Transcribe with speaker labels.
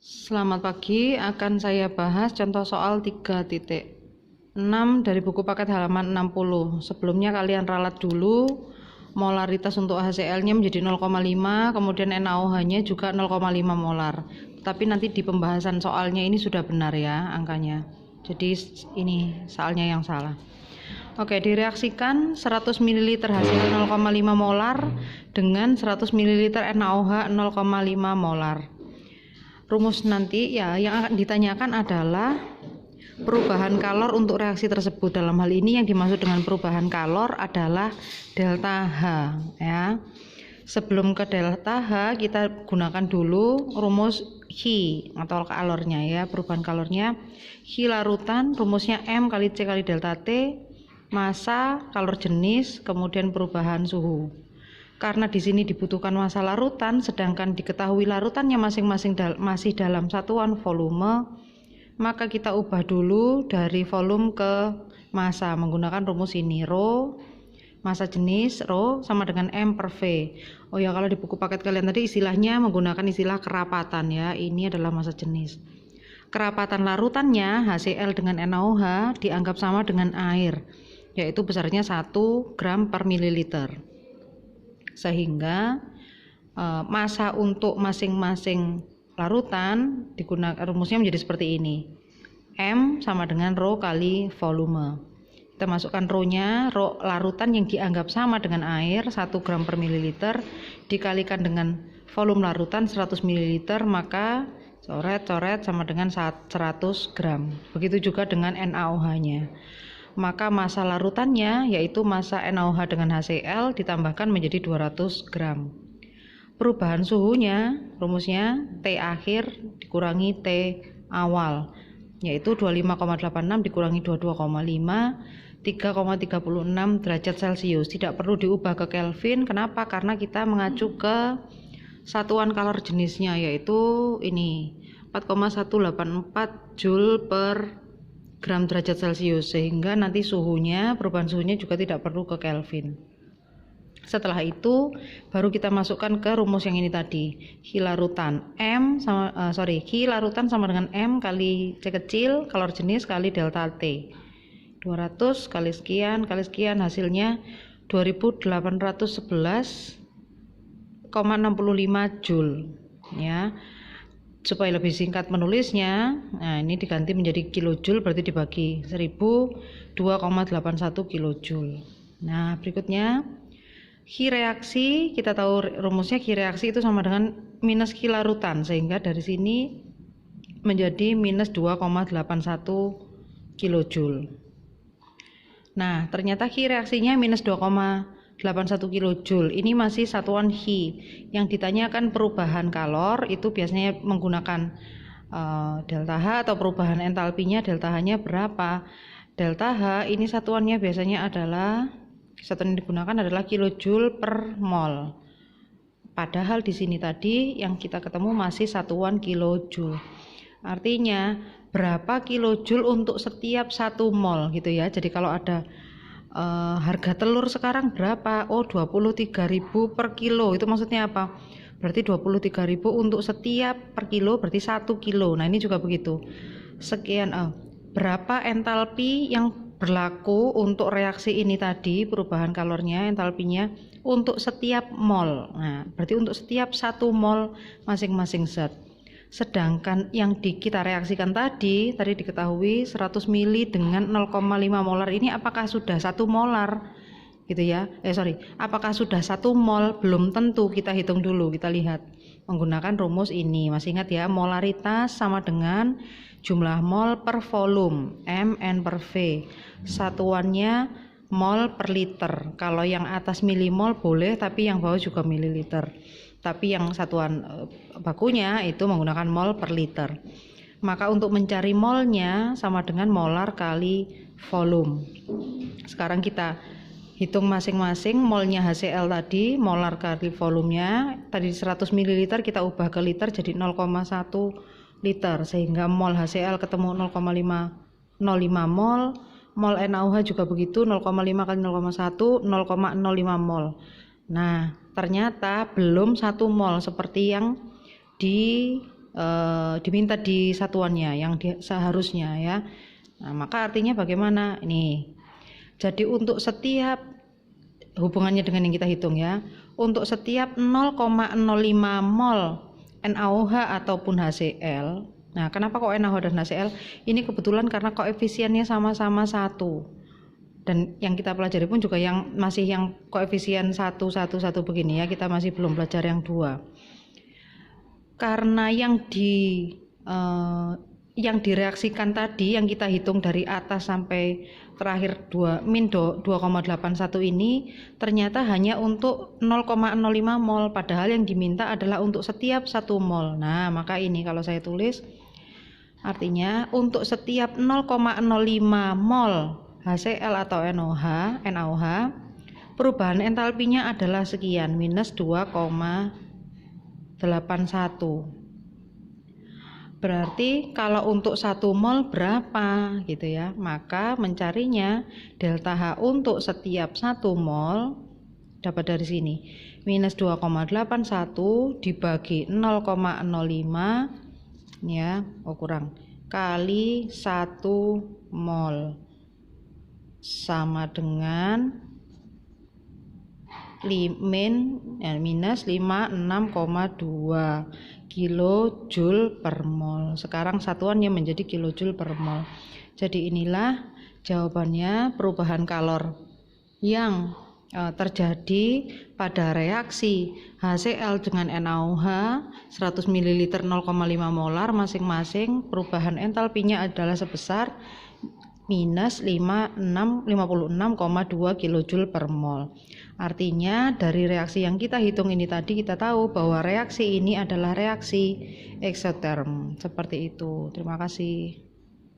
Speaker 1: Selamat pagi, akan saya bahas contoh soal 3.6 dari buku paket halaman 60. Sebelumnya kalian ralat dulu, molaritas untuk HCl-nya menjadi 0,5, kemudian NaOH-nya juga 0,5 molar. Tapi nanti di pembahasan soalnya ini sudah benar ya angkanya. Jadi ini soalnya yang salah. Oke, direaksikan 100 ml HCl 0,5 molar dengan 100 ml NaOH 0,5 molar. Rumus nanti ya yang akan ditanyakan adalah perubahan kalor untuk reaksi tersebut. Dalam hal ini yang dimaksud dengan perubahan kalor adalah delta H ya. Sebelum ke delta H kita gunakan dulu rumus H atau kalornya ya, perubahan kalornya. H larutan rumusnya M kali C kali delta T, massa, kalor jenis, kemudian perubahan suhu. Karena di sini dibutuhkan massa larutan, sedangkan diketahui larutannya masing-masing masih dalam satuan volume, maka kita ubah dulu dari volume ke massa menggunakan rumus ini. Rho, massa jenis, Rho sama dengan M per V. Oh ya, kalau di buku paket kalian tadi istilahnya menggunakan istilah kerapatan ya, ini adalah massa jenis. Kerapatan larutannya HCl dengan NaOH dianggap sama dengan air, yaitu besarnya 1 gram per mililiter. Sehingga massa untuk masing-masing larutan digunakan, rumusnya menjadi seperti ini. M sama dengan Rho kali volume. Kita masukkan Rho-nya, Rho larutan yang dianggap sama dengan air 1 gram per mililiter dikalikan dengan volume larutan 100 mililiter, maka coret-coret sama dengan 100 gram. Begitu juga dengan NaOH-nya. Maka massa larutannya yaitu massa NaOH dengan HCl ditambahkan menjadi 200 gram. Perubahan suhunya rumusnya T akhir dikurangi T awal, yaitu 25,86 dikurangi 22,5, 3,36 derajat Celcius. Tidak perlu diubah ke Kelvin. Kenapa? Karena kita mengacu ke satuan kalor jenisnya, yaitu ini 4,184 Joule per gram derajat Celcius, sehingga nanti suhunya, perubahan suhunya juga tidak perlu ke Kelvin. Setelah itu baru kita masukkan ke rumus yang ini tadi. H larutan sama dengan M kali C kecil kalor jenis kali delta T. 200 kali sekian hasilnya 2811,65 Joule ya. Supaya lebih singkat menulisnya, nah ini diganti menjadi kilojoule, berarti dibagi 1000 2,81 kilojoule. Nah berikutnya Q reaksi, kita tahu rumusnya Q reaksi itu sama dengan minus Q larutan, sehingga dari sini menjadi minus 2,81 kilojoule. Nah ternyata Q reaksinya minus 2,81 kilojoule. Ini masih satuan H. Yang ditanyakan perubahan kalor itu biasanya menggunakan delta H atau perubahan entalpinya, delta H-nya berapa. Delta H ini satuannya biasanya adalah, satuan yang digunakan adalah kilojoule per mol. Padahal di sini tadi yang kita ketemu masih satuan kilojoule. Artinya berapa kilojoule untuk setiap 1 mol gitu ya. Jadi kalau ada harga telur sekarang berapa? Oh 23.000 per kilo. Itu maksudnya apa? Berarti 23.000 untuk setiap per kilo, berarti 1 kilo. Nah ini juga begitu. Sekian berapa entalpi yang berlaku untuk reaksi ini tadi, perubahan kalornya, entalpinya untuk setiap mol. Nah berarti untuk setiap 1 mol masing-masing zat. Sedangkan yang kita reaksikan tadi diketahui 100 ml dengan 0,5 molar ini apakah sudah 1 molar gitu ya. Apakah sudah 1 mol? Belum tentu, kita hitung dulu, kita lihat menggunakan rumus ini. Masih ingat ya, molaritas sama dengan jumlah mol per volume, Mn per V. Satuannya mol per liter. Kalau yang atas milimol boleh, tapi yang bawah juga mililiter. Tapi yang satuan bakunya itu menggunakan mol per liter. Maka untuk mencari molnya sama dengan molar kali volume. Sekarang kita hitung masing-masing molnya HCl tadi, molar kali volumenya. Tadi 100 ml kita ubah ke liter jadi 0,1 liter, sehingga mol HCl ketemu 0,05 mol. Mol NaOH juga begitu, 0,5 kali 0,1 0,05 mol. Nah ternyata belum 1 mol seperti yang di diminta di satuannya yang seharusnya ya. Nah, maka artinya bagaimana? Ini. Jadi untuk setiap hubungannya dengan yang kita hitung ya, untuk setiap 0,05 mol NaOH ataupun HCl. Nah, kenapa kok NaOH dan HCl? Ini kebetulan karena koefisiennya sama-sama 1. Dan yang kita pelajari pun juga yang masih yang koefisien 1, 1, 1 begini ya, kita masih belum belajar yang 2. Karena yang direaksikan tadi yang kita hitung dari atas sampai terakhir 2,81 ini ternyata hanya untuk 0,05 mol, padahal yang diminta adalah untuk setiap 1 mol. Nah, maka ini kalau saya tulis artinya untuk setiap 0,05 mol HCl atau NaOH perubahan entalpinya adalah sekian, minus 2,81. Berarti kalau untuk 1 mol berapa gitu ya, maka mencarinya delta H untuk setiap 1 mol dapat dari sini, minus 2,81 dibagi 0,05 ya, kurang, kali 1 mol sama dengan minus 56,2 kilojoule per mol. Sekarang satuannya menjadi kilojoule per mol. Jadi inilah jawabannya, perubahan kalor yang terjadi pada reaksi HCl dengan NaOH 100 ml 0,5 molar masing-masing, perubahan entalpinya adalah sebesar minus 56,2 kilojoule per mol. Artinya dari reaksi yang kita hitung ini tadi kita tahu bahwa reaksi ini adalah reaksi eksoterm. Seperti itu. Terima kasih.